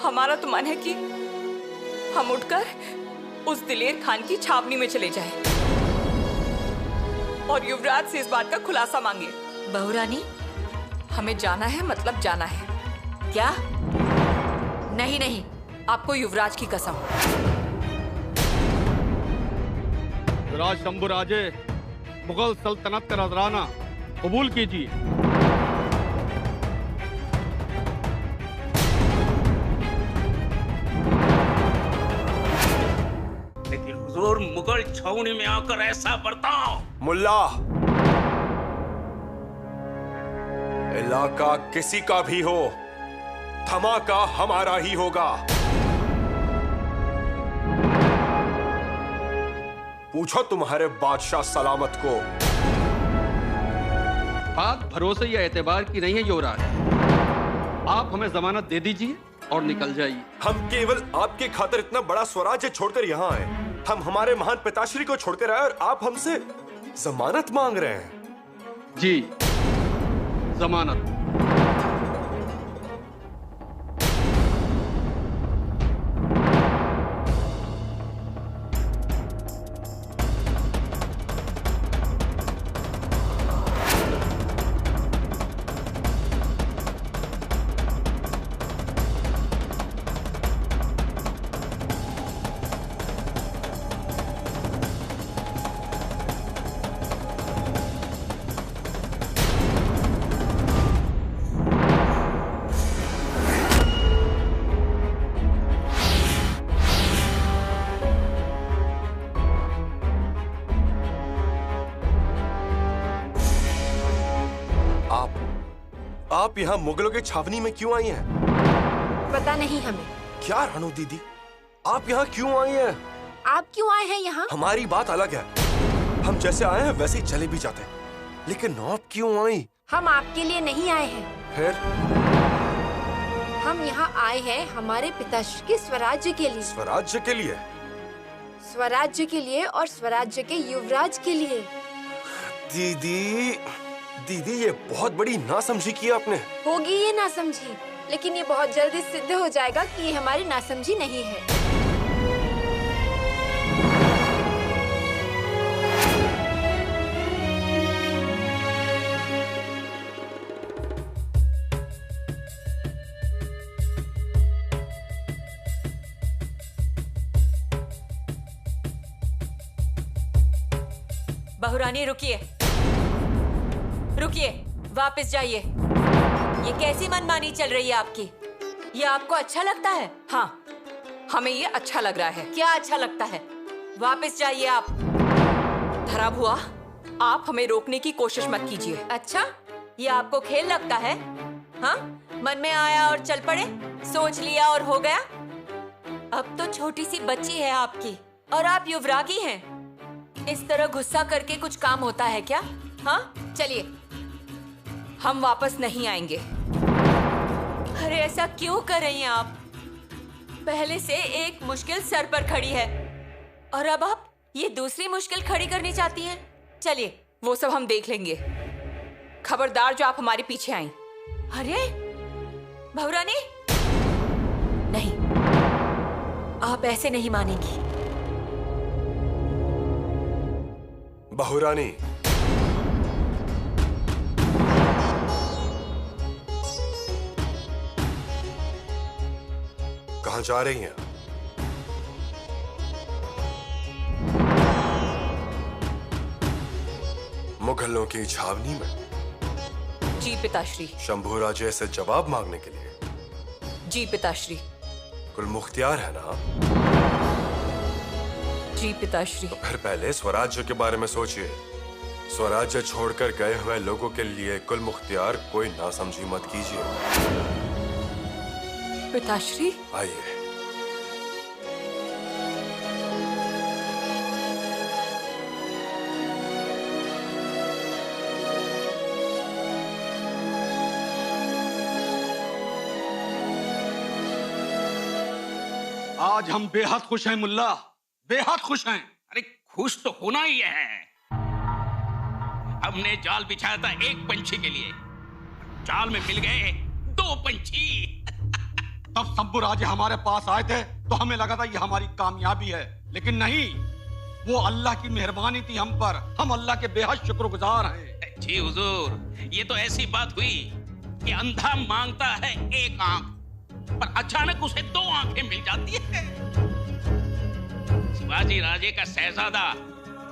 हमारा तो मन है कि हम उठकर उस दिलेर खान की छावनी में चले जाएं और युवराज से इस बात का खुलासा मांगे। बहू रानी, हमें जाना है, मतलब जाना है। क्या? नहीं नहीं, आपको युवराज की कसम। युवराज शंभुराजे, मुगल सल्तनत का नजराना कबूल कीजिए। लेकिन हुजूर, मुगल छावनी में आकर ऐसा बर्ताव। मुल्ला, इलाका किसी का भी हो, धमाका हमारा ही होगा। पूछो तुम्हारे बादशाह सलामत को। बात भरोसे या एतबार की नहीं है युवराज, आप हमें जमानत दे दीजिए और निकल जाइए। हम केवल आपके खातिर इतना बड़ा स्वराज्य छोड़कर यहाँ आए। हम हमारे महान पिताश्री को छोड़कर आए और आप हमसे जमानत मांग रहे हैं। जी, जमानत। आप यहाँ मुगलों की छावनी में क्यों आई हैं? पता नहीं हमें। क्या रानू दीदी, आप यहाँ क्यों आई हैं? आप क्यों आए हैं यहाँ? हमारी बात अलग है। हम जैसे आए हैं वैसे ही चले भी जाते हैं, लेकिन आप क्यों आई? हम आपके लिए नहीं आए हैं। फिर? हम यहाँ आए हैं हमारे पिताश्री के स्वराज्य के लिए। स्वराज्य के लिए? स्वराज्य के लिए और स्वराज्य के युवराज के लिए। दीदी, ये बहुत बड़ी नासमझी की आपने। होगी ये नासमझी, लेकिन ये बहुत जल्दी सिद्ध हो जाएगा कि ये हमारी नासमझी नहीं है। बहू रानी, रुकिए रुकिए, वापस जाइए। ये कैसी मनमानी चल रही है आपकी? ये आपको अच्छा लगता है? हाँ, हमें ये अच्छा लग रहा है। क्या अच्छा लगता है? वापस जाइए आप। धरा बुआ, आप हमें रोकने की कोशिश मत कीजिए। अच्छा, ये आपको खेल लगता है? हाँ, मन में आया और चल पड़े, सोच लिया और हो गया। अब तो छोटी सी बच्ची है आपकी और आप युवरागी हैं। इस तरह गुस्सा करके कुछ काम होता है क्या? हाँ, चलिए। हम वापस नहीं आएंगे। अरे ऐसा क्यों कर रही हैं आप? पहले से एक मुश्किल सर पर खड़ी है और अब आप ये दूसरी मुश्किल खड़ी करनी चाहती हैं। चलिए, वो सब हम देख लेंगे। खबरदार जो आप हमारे पीछे आई। अरे बहू रानी, नहीं, आप ऐसे नहीं मानेंगी। बहू रानी, कहाँ जा रही हैं? मुगलों की छावनी में? जी पिताश्री। शंभुराजे से जवाब मांगने के लिए? जी पिताश्री। कुल मुख्तियार है ना आप? जी पिताश्री। तो फिर पहले स्वराज्य के बारे में सोचिए। स्वराज्य छोड़कर गए हुए लोगों के लिए कुल मुख्तियार कोई नासमझी मत कीजिए। पिताश्री, आइए। आज हम बेहद खुश हैं मुल्ला, बेहद खुश हैं। अरे खुश तो होना ही है। हमने जाल बिछाया था एक पंछी के लिए, जाल में मिल गए 2 पंछी। तब शंभू राजे हमारे पास आए थे तो हमें लगा था ये हमारी कामयाबी है, लेकिन नहीं, वो अल्लाह की मेहरबानी थी हम पर। हम अल्लाह के बेहद शुक्रगुजार हैं। जी हुजूर, ये तो ऐसी बात हुई कि अंधा मांगता है एक आंख, पर अचानक उसे 2 आंखें मिल जाती है। शिवाजी राजे का शहजादा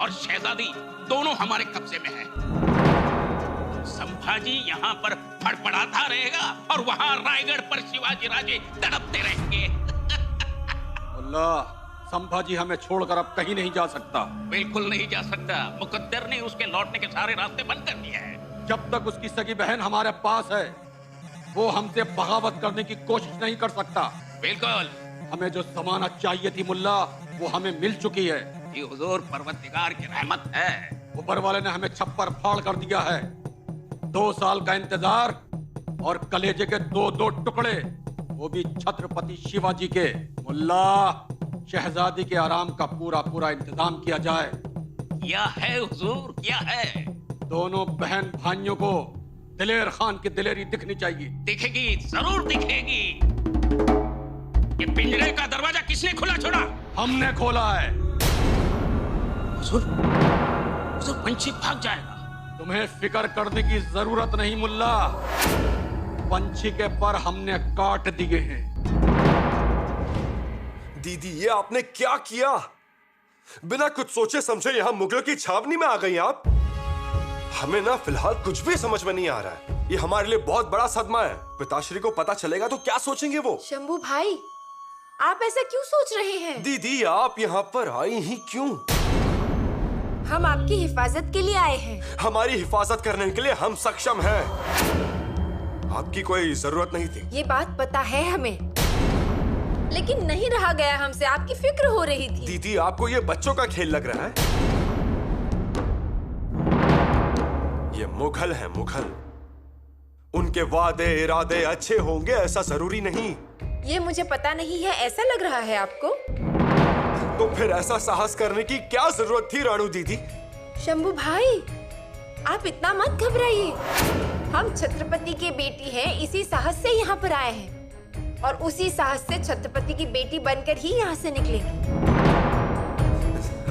और शहजादी दोनों हमारे कब्जे में है। संभाजी यहाँ पर फड़फड़ाता रहेगा और वहाँ रायगढ़ पर शिवाजी राजे तड़पते रहेंगे। अल्लाह, संभाजी हमें छोड़कर अब कहीं नहीं जा सकता। बिल्कुल नहीं जा सकता। मुकद्दर ने उसके लौटने के सारे रास्ते बंद कर दिए हैं। जब तक उसकी सगी बहन हमारे पास है, वो हमसे बगावत करने की कोशिश नहीं कर सकता। बिल्कुल। हमें जो जमानत चाहिए थी मुल्ला, वो हमें मिल चुकी है। ये हुजूर परवरदिगार की रहमत है। ऊपर वाले ने हमें छप्पर फाड़ कर दिया है। 2 साल का इंतजार और कलेजे के 2-2 टुकड़े, वो भी छत्रपति शिवाजी के। मुल्ला, शहजादी के आराम का पूरा पूरा इंतजाम किया जाए। क्या है हुजूर, क्या है? दोनों बहन भाइयों को दिलेर खान की दिलेरी दिखनी चाहिए। दिखेगी, जरूर दिखेगी। ये पिंजरे का दरवाजा किसने खुला छोड़ा? हमने खोला है। हुजूर, हुजूर पंछी भाग जाएगा। तुम्हें फिक्र करने की जरूरत नहीं मुल्ला, पंछी के पर हमने काट दिए हैं। दीदी, ये आपने क्या किया? बिना कुछ सोचे समझे यहाँ मुगलों की छावनी में आ गई आप। हमें ना फिलहाल कुछ भी समझ में नहीं आ रहा है। ये हमारे लिए बहुत बड़ा सदमा है। पिताश्री को पता चलेगा तो क्या सोचेंगे वो? शंभू भाई, आप ऐसा क्यों सोच रहे हैं? दीदी, आप यहाँ पर आई ही क्यों? हम आपकी हिफाजत के लिए आए हैं। हमारी हिफाजत करने के लिए हम सक्षम हैं। आपकी कोई जरूरत नहीं थी। ये बात पता है हमें, लेकिन नहीं रहा गया हमसे। आपकी फिक्र हो रही थी। दीदी, आपको ये बच्चों का खेल लग रहा है? ये मुगल हैं, मुगल। उनके वादे इरादे अच्छे होंगे ऐसा जरूरी नहीं। ये मुझे पता नहीं है, ऐसा लग रहा है आपको? तो फिर ऐसा साहस करने की क्या जरूरत थी रानू दीदी? शंभू भाई, आप इतना मत घबराइए। हम छत्रपति की बेटी हैं, इसी साहस से यहाँ पर आए हैं और उसी साहस से छत्रपति की बेटी बनकर ही यहाँ से निकलेंगे।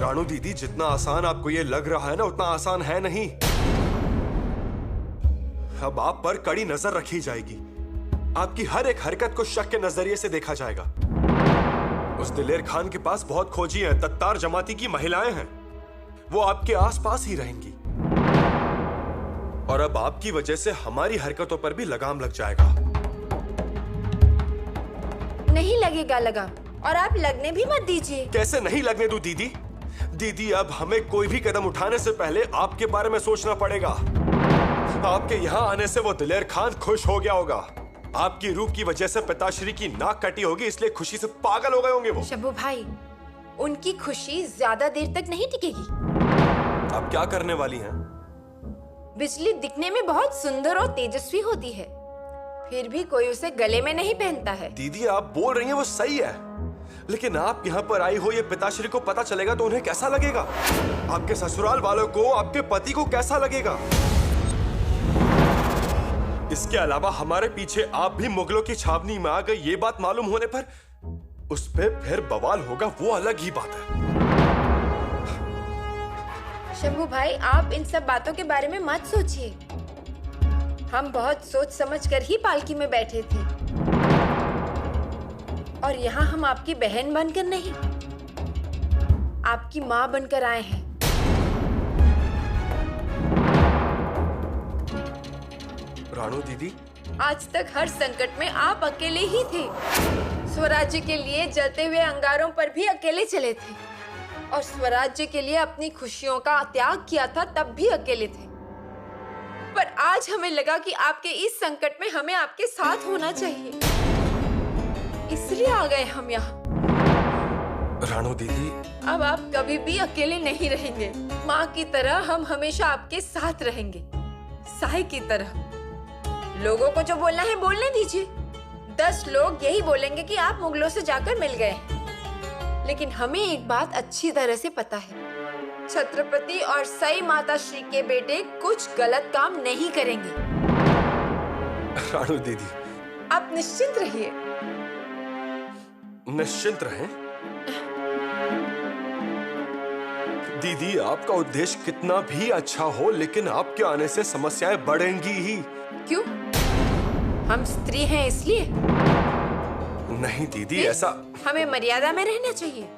रानू दीदी, जितना आसान आपको ये लग रहा है ना, उतना आसान है नहीं। अब आप पर कड़ी नजर रखी जाएगी। आपकी हर एक हरकत को शक के नजरिए से देखा जाएगा। उस दिलेर खान के पास बहुत खोजी हैं, तत्तार जमाती की महिलाएं हैं। वो आपके आसपास ही रहेंगी और अब आपकी वजह से हमारी हरकतों पर भी लगाम लग जाएगा। नहीं लगेगा लगाम, और आप लगने भी मत दीजिए। कैसे नहीं लगने दूं दीदी? दीदी, अब हमें कोई भी कदम उठाने से पहले आपके बारे में सोचना पड़ेगा। आपके यहाँ आने से वो दिलेर खान खुश हो गया होगा। आपकी रूप की वजह से पिताश्री की नाक कटी होगी, इसलिए खुशी से पागल हो गए होंगे वो। शंभू भाई, उनकी खुशी ज्यादा देर तक नहीं टिकेगी। आप क्या करने वाली हैं? बिजली दिखने में बहुत सुंदर और तेजस्वी होती है, फिर भी कोई उसे गले में नहीं पहनता है। दीदी, आप बोल रही हैं वो सही है, लेकिन आप यहाँ पर आई हो, ये पिताश्री को पता चलेगा तो उन्हें कैसा लगेगा? आपके ससुराल वालों को, आपके पति को कैसा लगेगा? इसके अलावा हमारे पीछे आप भी मुगलों की छावनी में आ गए, ये बात मालूम होने पर उस पे फिर बवाल होगा, वो अलग ही बात है। शंभू भाई, आप इन सब बातों के बारे में मत सोचिए। हम बहुत सोच समझ कर ही पालकी में बैठे थे, और यहाँ हम आपकी बहन बनकर नहीं, आपकी माँ बनकर आए हैं। रानू दीदी, आज तक हर संकट में आप अकेले ही थे। स्वराज्य के लिए जलते हुए अंगारों पर भी अकेले चले थे, और स्वराज्य के लिए अपनी खुशियों का त्याग किया था, तब भी अकेले थे। पर आज हमें लगा कि आपके इस संकट में हमें आपके साथ होना चाहिए, इसलिए आ गए हम यहाँ। रानू दीदी, अब आप कभी भी अकेले नहीं रहेंगे। माँ की तरह हम हमेशा आपके साथ रहेंगे, साय की तरह। लोगों को जो बोलना है बोलने दीजिए। 10 लोग यही बोलेंगे कि आप मुगलों से जाकर मिल गए, लेकिन हमें एक बात अच्छी तरह से पता है, छत्रपति और सई माता श्री के बेटे कुछ गलत काम नहीं करेंगे। रानू दीदी, आप निश्चिंत रहिए, निश्चिंत रहें। दीदी, आपका उद्देश्य कितना भी अच्छा हो, लेकिन आपके आने से समस्याएं बढ़ेंगी ही। क्यों? हम स्त्री हैं इसलिए? नहीं दीदी, ऐसा। हमें मर्यादा में रहना चाहिए।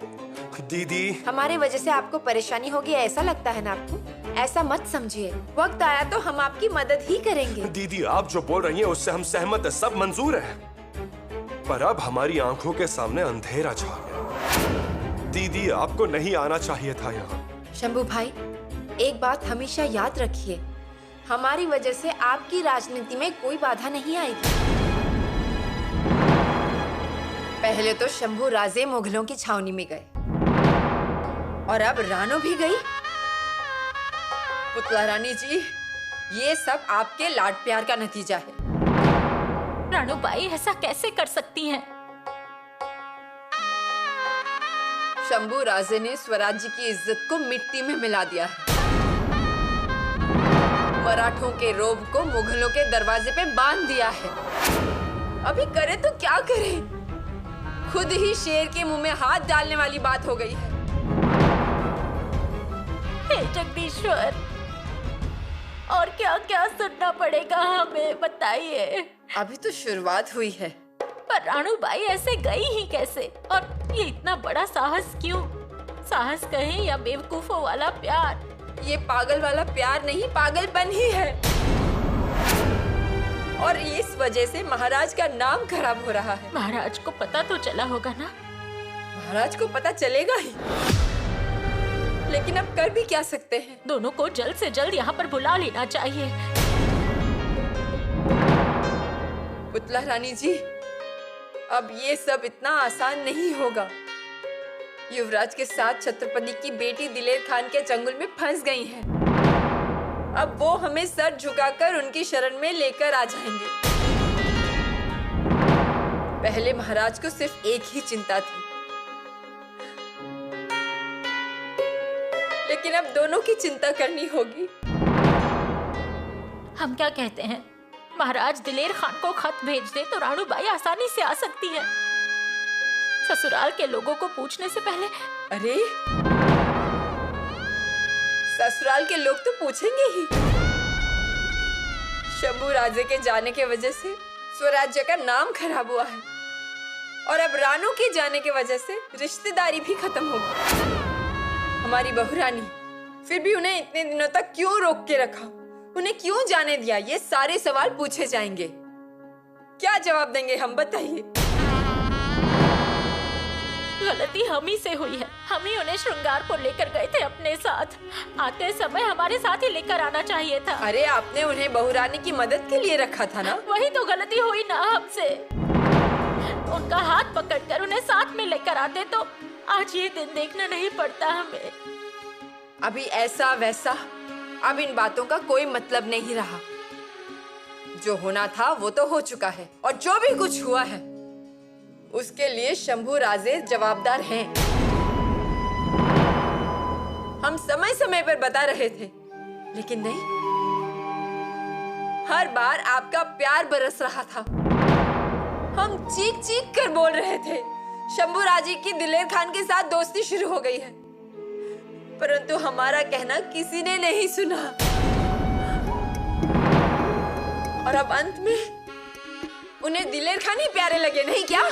दीदी, हमारे वजह से आपको परेशानी होगी ऐसा लगता है ना आपको? ऐसा मत समझिए, वक्त आया तो हम आपकी मदद ही करेंगे। दीदी, आप जो बोल रही हैं उससे हम सहमत हैं, सब मंजूर है, पर अब हमारी आंखों के सामने अंधेरा छा गया। दीदी, आपको नहीं आना चाहिए था यहाँ। शंभू भाई, एक बात हमेशा याद रखिए, हमारी वजह से आपकी राजनीति में कोई बाधा नहीं आएगी। पहले तो शंभू राजे मुगलों की छावनी में गए और अब रानो भी गई। पुतला रानी जी, ये सब आपके लाड प्यार का नतीजा है। रानू बाई ऐसा कैसे कर सकती हैं? शंभू राजे ने स्वराज्य की इज्जत को मिट्टी में मिला दिया है। मराठों के रोब को मुगलों के दरवाजे पे बांध दिया है। अभी करे तो क्या करे, खुद ही शेर के मुंह में हाथ डालने वाली बात हो गई है। हे जगदीश्वर, और क्या क्या सुनना पड़ेगा हमें, बताइए। अभी तो शुरुआत हुई है। पर रानू बाई ऐसे गई ही कैसे? और ये इतना बड़ा साहस क्यों? साहस कहें या बेवकूफों वाला प्यार? ये पागल वाला प्यार नहीं, पागलपन ही है। और इस वजह से महाराज का नाम खराब हो रहा है। महाराज को पता तो चला होगा ना? महाराज को पता चलेगा ही, लेकिन अब कर भी क्या सकते हैं? दोनों को जल्द से जल्द यहाँ पर बुला लेना चाहिए। पुतला रानी जी, अब ये सब इतना आसान नहीं होगा। युवराज के साथ छत्रपति की बेटी दिलेर खान के चंगुल में फंस गई हैं। अब वो हमें सर झुकाकर उनकी शरण में लेकर आ जाएंगे। पहले महाराज को सिर्फ एक ही चिंता थी, लेकिन अब दोनों की चिंता करनी होगी। हम क्या कहते हैं, महाराज दिलेर खान को खत भेज दे तो रानू बाई आसानी से आ सकती है। ससुराल के लोगों को पूछने से पहले। अरे, ससुराल के लोग तो पूछेंगे ही। शंभू राजे के जाने के वजह से स्वराज्य का नाम खराब हुआ है, और अब रानू के जाने के वजह से रिश्तेदारी भी खत्म हो गई। हमारी बहू रानी, फिर भी उन्हें इतने दिनों तक क्यों रोक के रखा? उन्हें क्यों जाने दिया? ये सारे सवाल पूछे जाएंगे। क्या जवाब देंगे हम, बताइए। गलती हम ही से हुई है। हम ही उन्हें श्रृंगारपुर लेकर गए थे अपने साथ। आते समय हमारे साथ ही लेकर आना चाहिए था। अरे, आपने उन्हें बहू रानी की मदद के लिए रखा था ना? वही तो गलती हुई ना हमसे। उनका हाथ पकड़कर उन्हें साथ में लेकर आते तो आज ये दिन देखना नहीं पड़ता हमें। अभी ऐसा वैसा, अब इन बातों का कोई मतलब नहीं रहा। जो होना था वो तो हो चुका है, और जो भी कुछ हुआ है उसके लिए शंभू राजे जवाबदार हैं। हम समय समय पर बता रहे थे, लेकिन नहीं, हर बार आपका प्यार बरस रहा था। हम चीख चीख कर बोल रहे थे शंभू राजे की दिलेर खान के साथ दोस्ती शुरू हो गई है, परंतु हमारा कहना किसी ने नहीं सुना। और अब अंत में उन्हें दिलेर खान ही प्यारे लगे, नहीं क्या?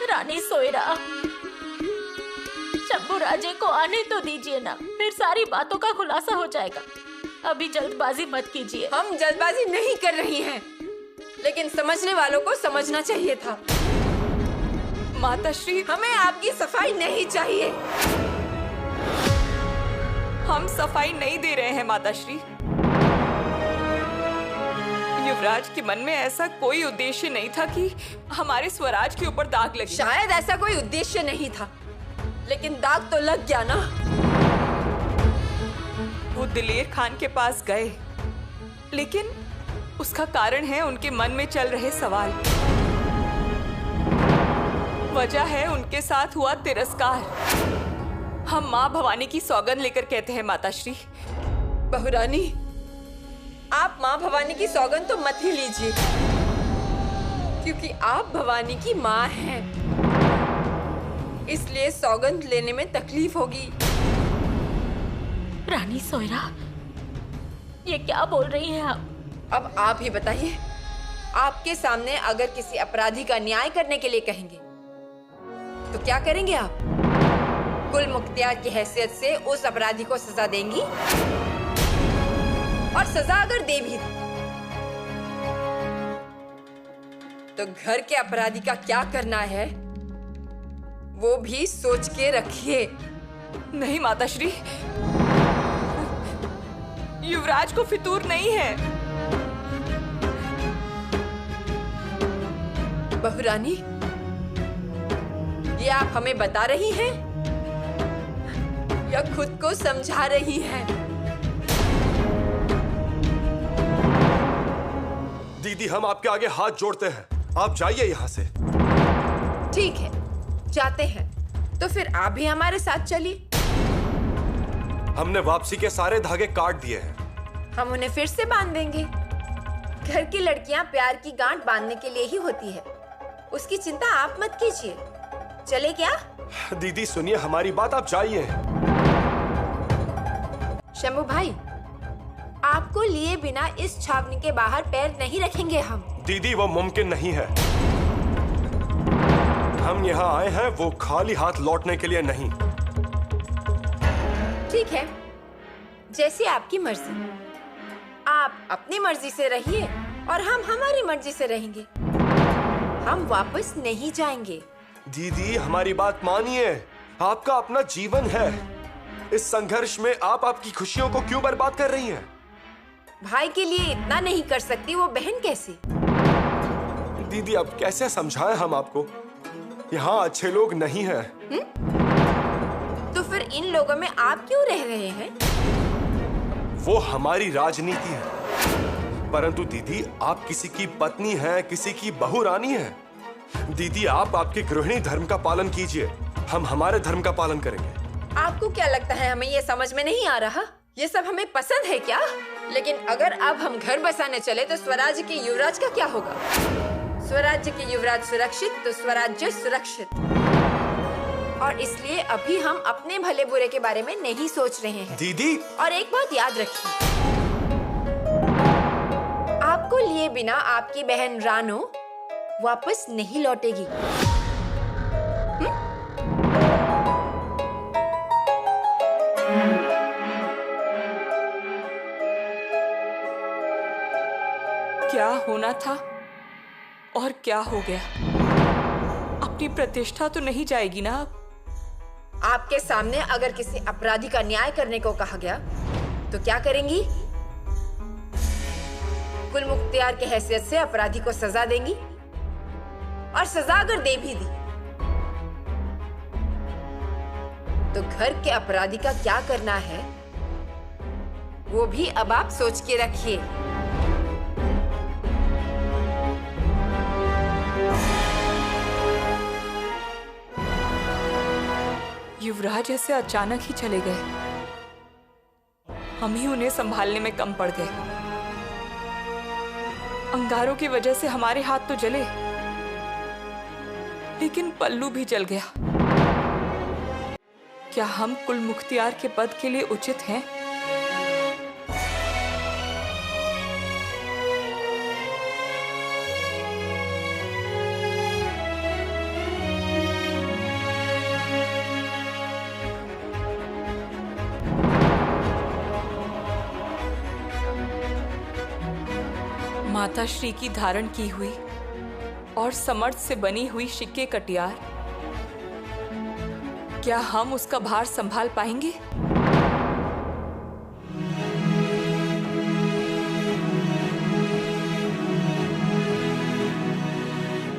रानी सोयरा, शंभू राजे को आने तो दीजिए ना, फिर सारी बातों का खुलासा हो जाएगा। अभी जल्दबाजी मत कीजिए। हम जल्दबाजी नहीं कर रही हैं, लेकिन समझने वालों को समझना चाहिए था। माताश्री, हमें आपकी सफाई नहीं चाहिए। हम सफाई नहीं दे रहे हैं माताश्री। युवराज के मन में ऐसा कोई उद्देश्य नहीं था कि हमारे स्वराज के ऊपर दाग लगे। शायद ऐसा कोई उद्देश्य नहीं था, लेकिन दाग तो लग गया ना। वो दिलेर खान के पास गए, लेकिन उसका कारण है उनके मन में चल रहे सवाल। वजह है उनके साथ हुआ तिरस्कार। हम माँ भवानी की सौगंध लेकर कहते हैं माताश्री। बहू रानी, आप माँ भवानी की सौगंध तो मत ही लीजिए, क्योंकि आप भवानी की माँ हैं, इसलिए सौगंध लेने में तकलीफ होगी। रानी सोयरा, ये क्या बोल रही हैं आप? अब आप ही बताइए, आपके सामने अगर किसी अपराधी का न्याय करने के लिए कहेंगे तो क्या करेंगे आप? कुल मुख्तियार की हैसियत से उस अपराधी को सजा देंगी, और सजा अगर दे भी दी तो घर के अपराधी का क्या करना है वो भी सोच के रखिए। नहीं माताश्री, युवराज को फितूर नहीं है। बहुरानी, ये आप हमें बता रही हैं या खुद को समझा रही हैं? दीदी, हम आपके आगे हाथ जोड़ते हैं, आप जाइए यहाँ से। ठीक है, जाते हैं। तो फिर आप भी हमारे साथ चलिए। हमने वापसी के सारे धागे काट दिए हैं। हम उन्हें फिर से बांध देंगे। घर की लड़कियां प्यार की गांठ बांधने के लिए ही होती है, उसकी चिंता आप मत कीजिए। चले क्या? दीदी सुनिए हमारी बात, आप जाइए। शंभू भाई, आपको लिए बिना इस छावनी के बाहर पैर नहीं रखेंगे हम। दीदी वो मुमकिन नहीं है। हम यहाँ आए हैं वो खाली हाथ लौटने के लिए नहीं। ठीक है, जैसी आपकी मर्जी। आप अपनी मर्जी से रहिए और हम हमारी मर्जी से रहेंगे। हम वापस नहीं जाएंगे। दीदी हमारी बात मानिए, आपका अपना जीवन है। इस संघर्ष में आप आपकी खुशियों को क्यों बर्बाद कर रही हैं? भाई के लिए इतना नहीं कर सकती, वो बहन कैसे? दीदी अब कैसे समझाएं हम आपको? यहाँ अच्छे लोग नहीं हैं। तो फिर इन लोगों में आप क्यों रह रहे हैं? वो हमारी राजनीति है। परंतु दीदी आप किसी की पत्नी हैं, किसी की बहू रानी हैं। दीदी आप आपके गृहिणी धर्म का पालन कीजिए, हम हमारे धर्म का पालन करेंगे। आपको क्या लगता है हमें ये समझ में नहीं आ रहा? ये सब हमें पसंद है क्या? लेकिन अगर अब हम घर बसाने चले तो स्वराज्य के युवराज का क्या होगा? स्वराज्य के युवराज सुरक्षित तो स्वराज्य सुरक्षित। और इसलिए अभी हम अपने भले बुरे के बारे में नहीं सोच रहे हैं। दीदी और एक बात याद रखिए, आपको लिए बिना आपकी बहन रानो वापस नहीं लौटेगी। क्या होना था और क्या हो गया? अपनी प्रतिष्ठा तो नहीं जाएगी ना अब? आपके सामने अगर किसी अपराधी का न्याय करने को कहा गया तो क्या करेंगी? कुल मुख्तियार की हैसियत से अपराधी को सजा देंगी, और सजा अगर दे भी दी तो घर के अपराधी का क्या करना है वो भी अब आप सोच के रखिए। युवराज ऐसे अचानक ही चले गए, हम ही उन्हें संभालने में कम पड़ गए। अंगारों की वजह से हमारे हाथ तो जले, लेकिन पल्लू भी जल गया। क्या हम कुल मुख्तियार के पद के लिए उचित हैं? माता श्री की धारण की हुई और समर्थ से बनी हुई शिक्के कटियार, क्या हम उसका भार संभाल पाएंगे?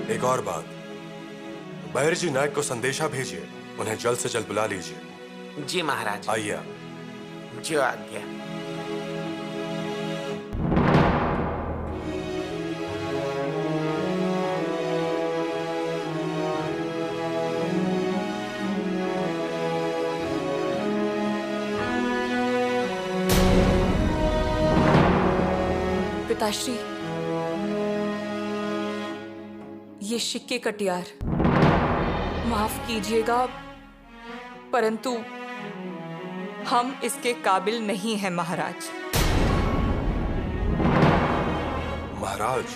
एक और बात, बहरजी नायक को संदेशा भेजिए, उन्हें जल्द से जल्द बुला लीजिए। जी महाराज। आइए आप। जो आज्ञा। पिताश्री, ये शिक्के कटियार, माफ कीजिएगा परंतु हम इसके काबिल नहीं हैं महाराज। महाराज,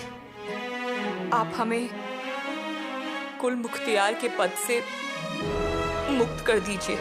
आप हमें कुल मुख्तियार के पद से मुक्त कर दीजिए।